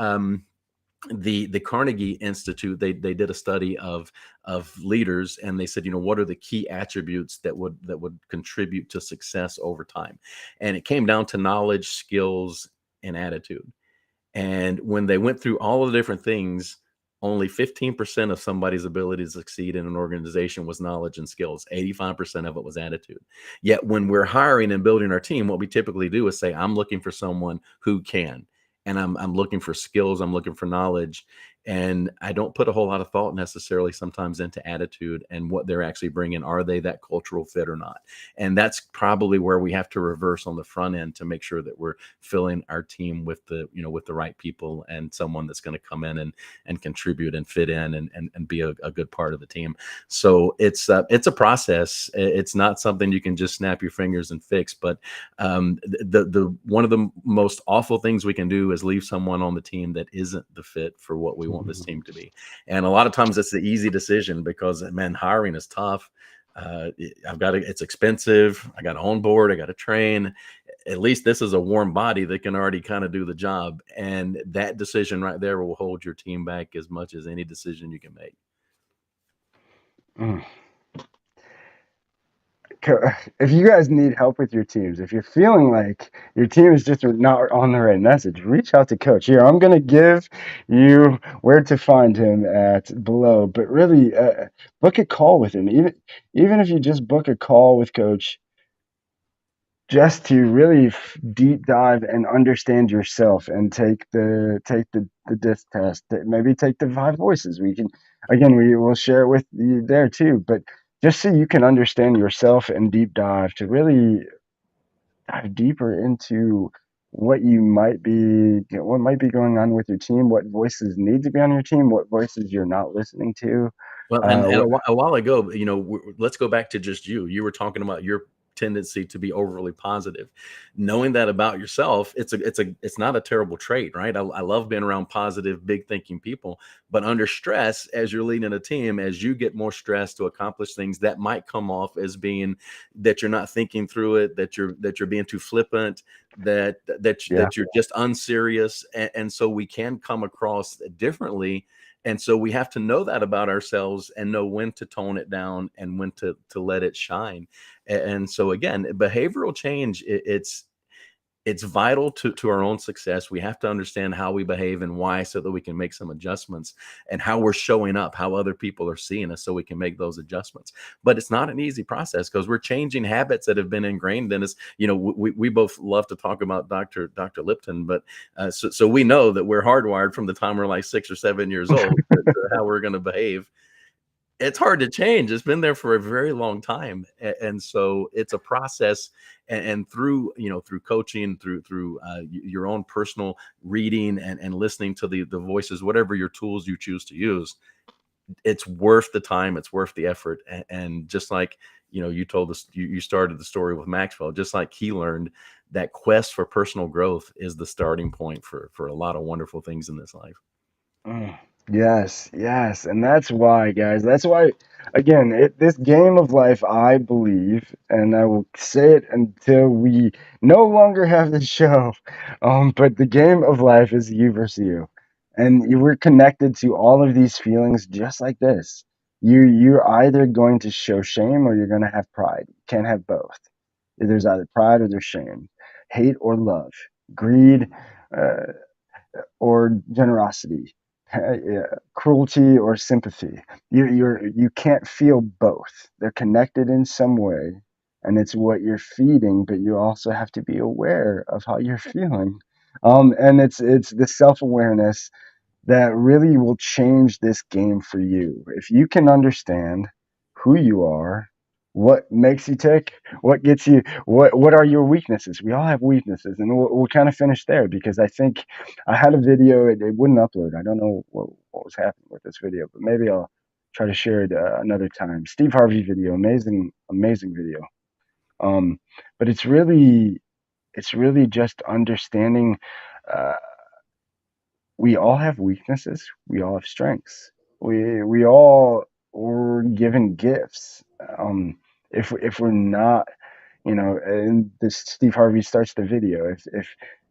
Carnegie Institute, they did a study of leaders, and they said, what are the key attributes that would contribute to success over time? And it came down to knowledge, skills, and attitude. And when they went through all of the different things, only 15% of somebody's ability to succeed in an organization was knowledge and skills. 85% of it was attitude. Yet when we're hiring and building our team, what we typically do is say, I'm looking for someone who can. And I'm looking for skills. I'm looking for knowledge. And I don't put a whole lot of thought necessarily sometimes into attitude and what they're actually bringing. Are they that cultural fit or not? And that's probably where we have to reverse on the front end to make sure that we're filling our team with the right people and someone that's going to come in and contribute and fit in and be a good part of the team. So it's a process. It's not something you can just snap your fingers and fix. But the one of the most awful things we can do is leave someone on the team that isn't the fit for what we want this team to be. And a lot of times it's the easy decision because, man, hiring is tough. It's expensive. I got to onboard. I got to train. At least this is a warm body that can already kind of do the job. And that decision right there will hold your team back as much as any decision you can make. Mm. If you guys need help with your teams, if you're feeling like your team is just not on the right message, reach out to Coach. Here, I'm going to give you where to find him at below, but really book a call with him. Even if you just book a call with Coach, just to really deep dive and understand yourself and take the disc test, maybe take the 5 voices. We will share it with you there too, but just so you can understand yourself and deep dive to really dive deeper into what might be going on with your team, what voices need to be on your team, what voices you're not listening to. Well, and a while ago, let's go back to just you were talking about your tendency to be overly positive. Knowing that about yourself, it's not a terrible trait, right? I love being around positive, big thinking people, but under stress, as you're leading a team, as you get more stressed to accomplish things, that might come off as being that you're not thinking through it, that you're being too flippant, that you're just unserious, and so we can come across differently. And so we have to know that about ourselves and know when to tone it down and when to let it shine. And so again, behavioral change, it's vital to our own success. We have to understand how we behave and why, so that we can make some adjustments, and how we're showing up, how other people are seeing us, so we can make those adjustments. But it's not an easy process because we're changing habits that have been ingrained in us. We both love to talk about Dr. Lipton, but so we know that we're hardwired from the time we're like 6 or 7 years old to how we're going to behave. It's hard to change. It's been there for a very long time. And so it's a process, and through coaching, through your own personal reading and listening to the voices, whatever your tools you choose to use, it's worth the time. It's worth the effort. And just like, you told us, you started the story with Maxwell, just like he learned that quest for personal growth is the starting point for a lot of wonderful things in this life. Yes, yes, and that's why, guys. That's why, again, this game of life, I believe, and I will say it until we no longer have this show. But the game of life is you versus you, and we're connected to all of these feelings just like this. You're either going to show shame or you're going to have pride. You can't have both. There's either pride or there's shame, hate or love, greed. Uh, or generosity, cruelty or sympathy. You can't feel both. They're connected in some way, and it's what you're feeding. But you also have to be aware of how you're feeling. And it's the self awareness that really will change this game for you. If you can understand who you are, what makes you tick, what gets you, what are your weaknesses? We all have weaknesses, and we'll kind of finish there because I think I had a video, it wouldn't upload. I don't know what was happening with this video, but maybe I'll try to share it another time. Steve Harvey video, amazing video. Um, but it's really just understanding. Uh, we all have weaknesses. We all have strengths. We all were given gifts. If we're not, and this Steve Harvey starts the video.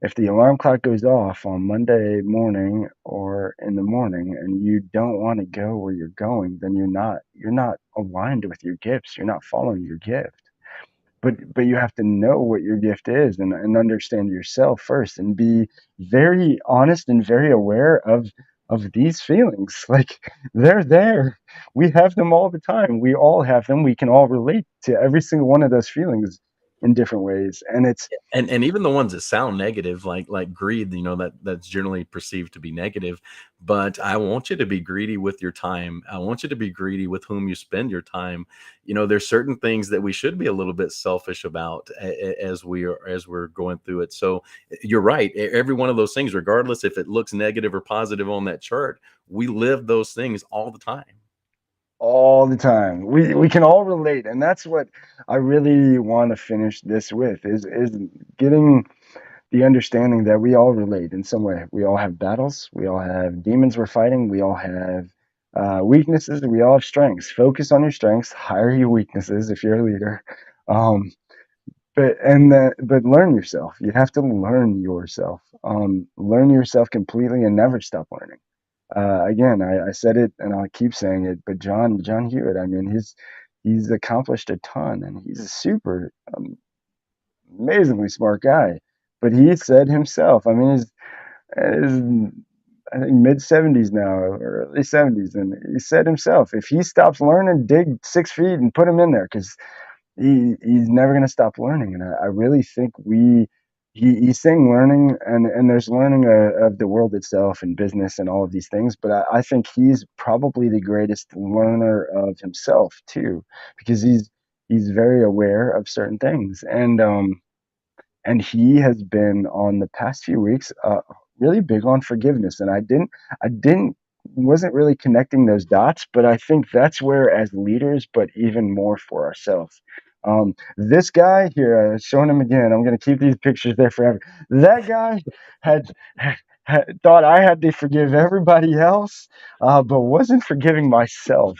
If the alarm clock goes off on Monday morning or in the morning, and you don't want to go where you're going, then you're not aligned with your gifts. You're not following your gift. But you have to know what your gift is and understand yourself first and be very honest and very aware of these feelings. Like they're there. We have them all the time. We all have them. We can all relate to every single one of those feelings in different ways. And it's And even the ones that sound negative, like greed, that's generally perceived to be negative. But I want you to be greedy with your time. I want you to be greedy with whom you spend your time. There's certain things that we should be a little bit selfish about as we're going through it. So you're right. Every one of those things, regardless if it looks negative or positive on that chart, we live those things all the time. all the time. We can all relate. And that's what I really want to finish this with is getting the understanding that we all relate in some way. We all have battles. We all have demons we're fighting. We all have weaknesses. And we all have strengths. Focus on your strengths. Hire your weaknesses if you're a leader. Um, but learn yourself. You have to learn yourself. Learn yourself completely and never stop learning. Again, I said it and I'll keep saying it. But John Hewitt. I mean, he's accomplished a ton, and he's a super amazingly smart guy. But he said himself, I mean, he's I think mid 70s now, or early 70s, and he said himself, if he stops learning, dig 6 feet and put him in there because he's never going to stop learning. And I really think he's saying learning, and there's learning of the world itself and business and all of these things. But I think he's probably the greatest learner of himself too, because he's very aware of certain things. And he has been on the past few weeks really big on forgiveness, and I didn't wasn't really connecting those dots, but I think that's where, as leaders, but even more for ourselves, this guy here, showing him again, I'm going to keep these pictures there forever. That guy had, thought I had to forgive everybody else, but wasn't forgiving myself.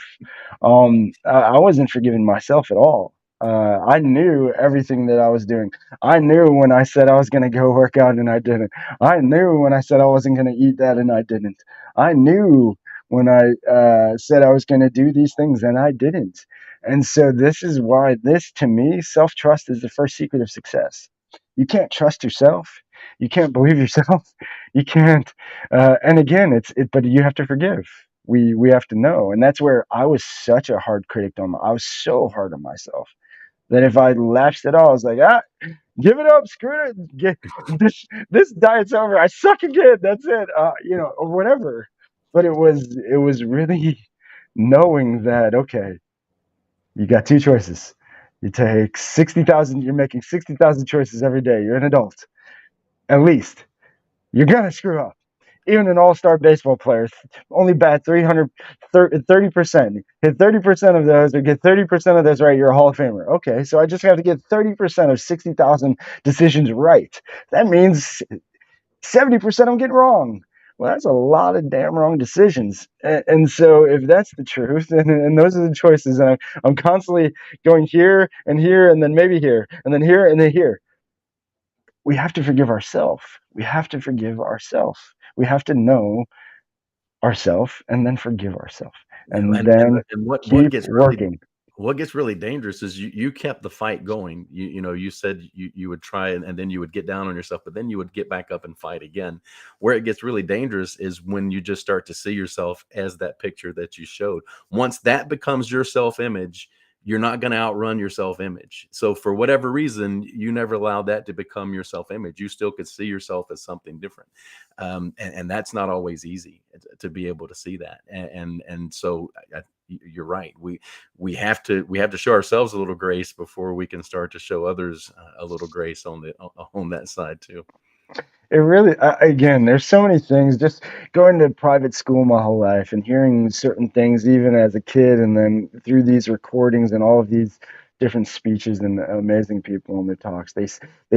I wasn't forgiving myself at all. I knew everything that I was doing. I knew when I said I was going to go work out and I didn't. I knew when I said I wasn't going to eat that and I didn't. I knew when I said I was going to do these things and I didn't. And so this is why this, to me, self-trust is the first secret of success. You can't trust yourself. You can't believe yourself. You can't. And again, but you have to forgive. We have to know. And that's where I was such a hard critic I was so hard on myself that if I latched it all, I was like, give it up, screw it, this diet's over. I suck again. That's it, or whatever. But it was really knowing that okay, you got two choices. You take 60,000. You're making 60,000 choices every day. You're an adult, at least. You're gonna screw up. Even an all-star baseball player only bat 30%. Hit 30% of those, or get 30% of those right, you're a Hall of Famer. Okay, so I just have to get 30% of 60,000 decisions right. That means 70% I'm getting wrong. Well, that's a lot of damn wrong decisions. And so if that's the truth, and those are the choices, and I'm constantly going here and then maybe here and then here and then here, we have to forgive ourselves. We have to forgive ourselves. We have to know ourselves and then forgive ourselves and then And what keep gets really working. dangerous is you kept the fight going. You said you would try and then you would get down on yourself, but then you would get back up and fight again. Where it gets really dangerous is when you just start to see yourself as that picture that you showed. Once that becomes your self-image, you're not going to outrun your self-image. So for whatever reason, you never allowed that to become your self-image. You still could see yourself as something different, and that's not always easy to be able to see that. And so you're right. We have to show ourselves a little grace before we can start to show others a little grace on that side too. It really, again, there's so many things. Just going to private school my whole life and hearing certain things, even as a kid, and then through these recordings and all of these different speeches and amazing people in their talks, they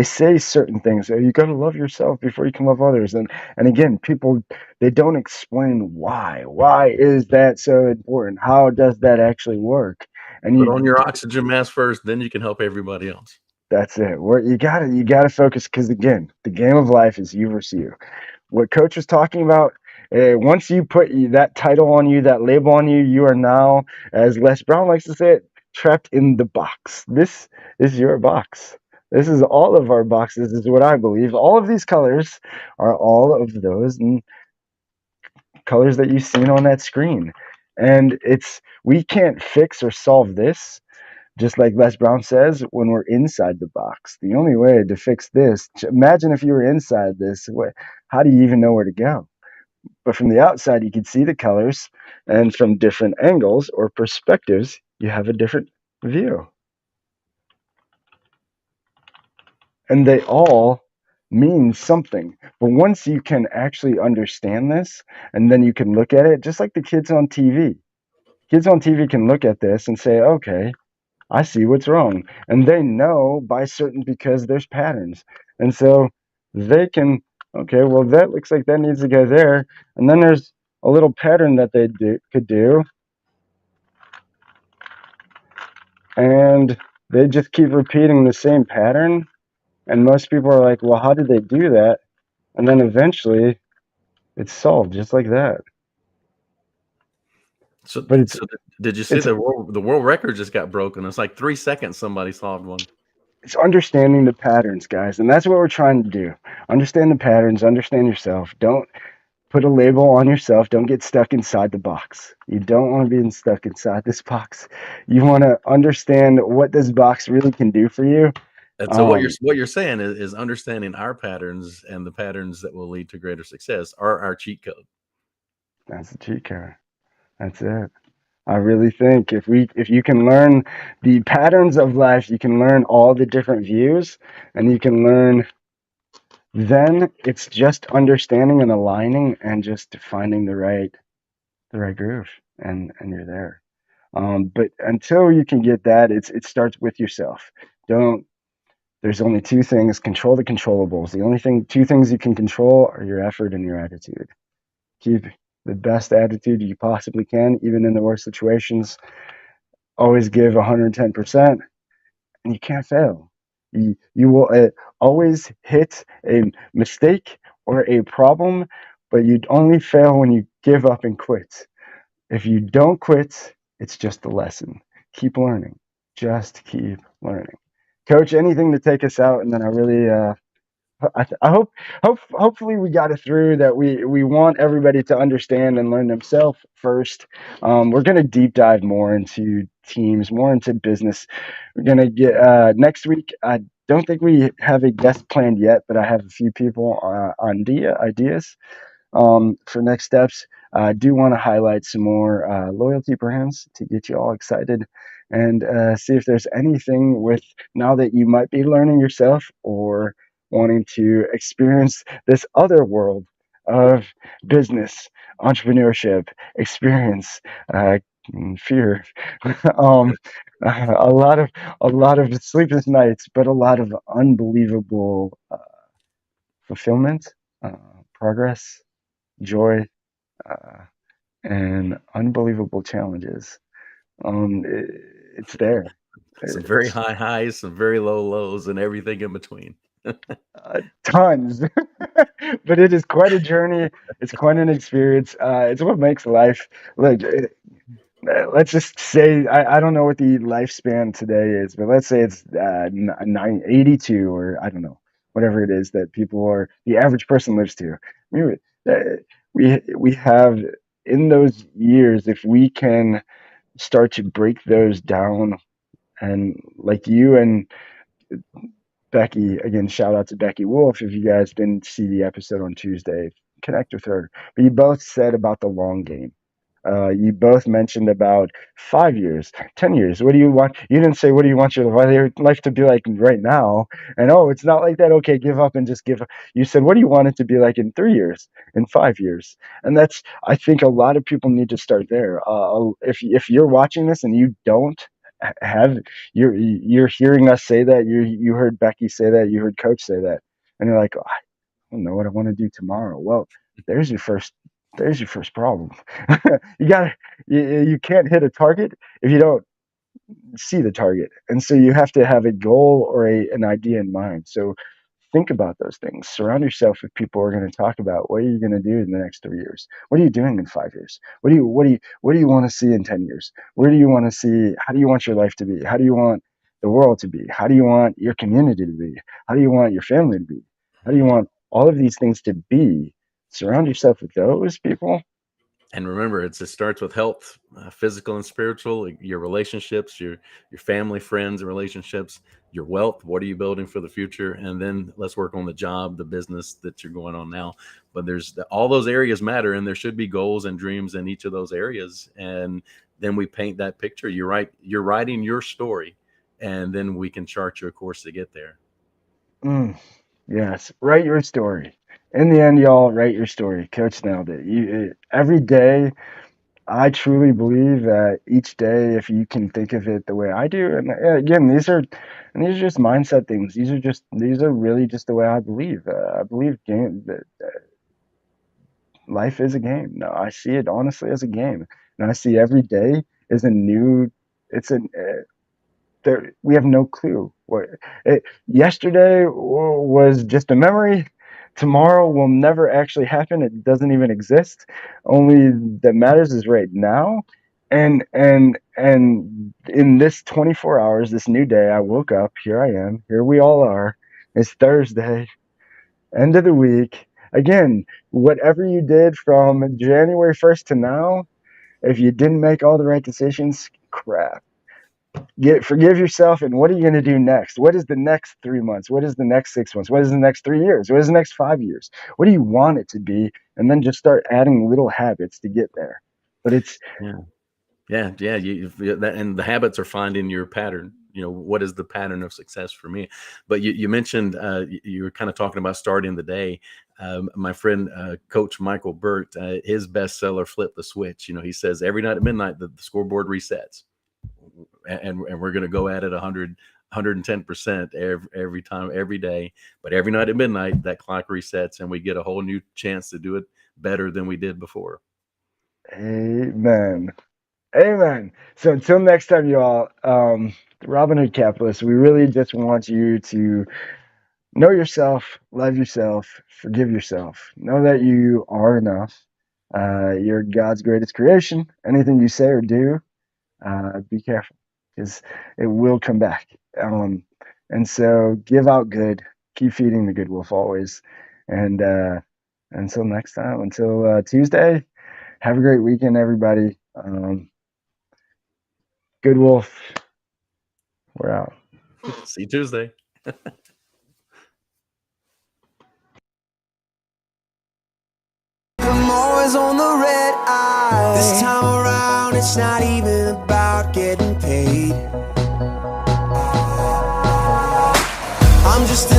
say certain things. Oh, you got to love yourself before you can love others. And again, people, they don't explain why. Why is that so important? How does that actually work? And Put you, on your oxygen mask first, then you can help everybody else. that's it. Where you gotta focus, because again, the game of life is you versus you. What coach was talking about, once you put that title on you, that label on you, you are now, as Les Brown likes to say it, trapped in the box. This is your box. This is all of our boxes, is what I believe. All of these colors are all of those colors that you've seen on that screen. And we can't fix or solve this, just like Les Brown says, when we're inside the box. The only way to fix this, imagine if you were inside this, how do you even know where to go? But from the outside, you can see the colors, and from different angles or perspectives, you have a different view. And they all mean something. But once you can actually understand this, and then you can look at it, just like the kids on TV. Kids on TV can look at this and say, okay, I see what's wrong. And they know by certain, because there's patterns. And so they can, okay, well, that looks like that needs to go there. And then there's a little pattern that could do. And they just keep repeating the same pattern. And most people are like, well, how did they do that? And then eventually it's solved just like that. So, But so did you see it's the world record just got broken? It's like 3 seconds somebody solved one. it's understanding the patterns, guys. And that's what we're trying to do. Understand the patterns, understand yourself. Don't put a label on yourself. Don't get stuck inside the box. You don't want to be stuck inside this box. You want to understand what this box really can do for you. And so what you're saying is understanding our patterns and the patterns that will lead to greater success are our cheat code. That's the cheat code. That's it. I really think if you can learn the patterns of life, you can learn all the different views, and you can learn. Then it's just understanding and aligning and just finding the right groove, and you're there. But until you can get that, it starts with yourself. Don't There's only two things: control the controllables. The only two things you can control are your effort and your attitude. Keep the best attitude you possibly can, even in the worst situations. Always give 110%, and you can't fail. You will always hit a mistake or a problem, but you only fail when you give up and quit. If you don't quit, it's just a lesson. Keep learning. Just keep learning. Coach, anything to take us out, and then I really I hopefully we got it through, that we want everybody to understand and learn themselves first. We're going to deep dive more into teams, more into business. We're going to get next week. I don't think we have a guest planned yet, but I have a few people on ideas for next steps. I do want to highlight some more loyalty brands to get you all excited, and see if there's anything with, now that you might be learning yourself or wanting to experience this other world of business, entrepreneurship, experience, fear, um, a lot of sleepless nights, but a lot of unbelievable fulfillment, progress, joy, uh, and unbelievable challenges. It's there. Some very It's high highs, some very low lows, and everything in between. tons, but it is quite a journey. It's quite an experience. It's what makes life. Look, let's just say I don't know what the lifespan today is, but let's say it's 82 or I don't know, whatever it is that people are the average person lives to. Uh, we have in those years, if we can start to break those down, and like you and Becky, again, shout out to Becky Wolfe. If you guys didn't see the episode on Tuesday, connect with her. But you both said about the long game. You both mentioned about 5 years, 10 years. What do you want? You didn't say, what do you want your life to be like right now? And oh, it's not like that. Okay, give up and just give up. You said, what do you want it to be like in 3 years, in 5 years? And that's, I think a lot of people need to start there. If you're watching this and you don't have, you're hearing us say that, you heard Becky say that, you heard Coach say that, and you're like, oh, I don't know what I want to do tomorrow. Well, there's your first there's your first problem. you got you can't hit a target if you don't see the target, and so you have to have a goal or an idea in mind. So think about those things. Surround yourself with people who are going to talk about what are you going to do in the next 3 years. What are you doing in 5 years? What do you want to see in 10 years? Where do you want to see? How do you want your life to be? How do you want the world to be? How do you want your community to be? How do you want your family to be? How do you want all of these things to be? Surround yourself with those people. And remember, it starts with health, physical and spiritual, your relationships, your family, friends, and relationships, your wealth. What are you building for the future? And then let's work on the job, the business that you're going on now. But all those areas matter, and there should be goals and dreams in each of those areas. And then we paint that picture. You're writing your story, and then we can chart your course to get there. Yes, write your story. In the end, y'all, write your story. Coach nailed it. Every day, I truly believe that each day, if you can think of it the way I do, and again, these are just mindset things. These are really just the way I believe. I believe that life is a game. No, I see it honestly as a game, and I see every day is a new. It's an there we have no clue what yesterday was just a memory. Tomorrow will never actually happen. It doesn't even exist. Only that matters is right now. And in this 24 hours, this new day, I woke up. Here I am. Here we all are. It's Thursday, end of the week. Again, whatever you did from January 1st to now, if you didn't make all the right decisions, crap. Forgive yourself, and what are you going to do next? What is the next 3 months? What is the next 6 months? What is the next 3 years? What is the next 5 years? What do you want it to be? And then just start adding little habits to get there. But it's yeah. And the habits are finding your pattern. What is the pattern of success for me? But you mentioned you were kind of talking about starting the day. My friend Coach Michael Burt, his bestseller, Flip the Switch. He says every night at midnight the scoreboard resets. And we're going to go at it 110% every time, every day. But every night at midnight, that clock resets and we get a whole new chance to do it better than we did before. Amen. So until next time, y'all, the Robinhood Capitalists, we really just want you to know yourself, love yourself, forgive yourself. Know that you are enough. You're God's greatest creation. Anything you say or do, be careful, because it will come back. And so give out good, keep feeding the good wolf always. And until next time, until Tuesday, have a great weekend, everybody. Good wolf, we're out. See you Tuesday. I'm always on the red eye. This time around, it's not even about getting paid. I'm just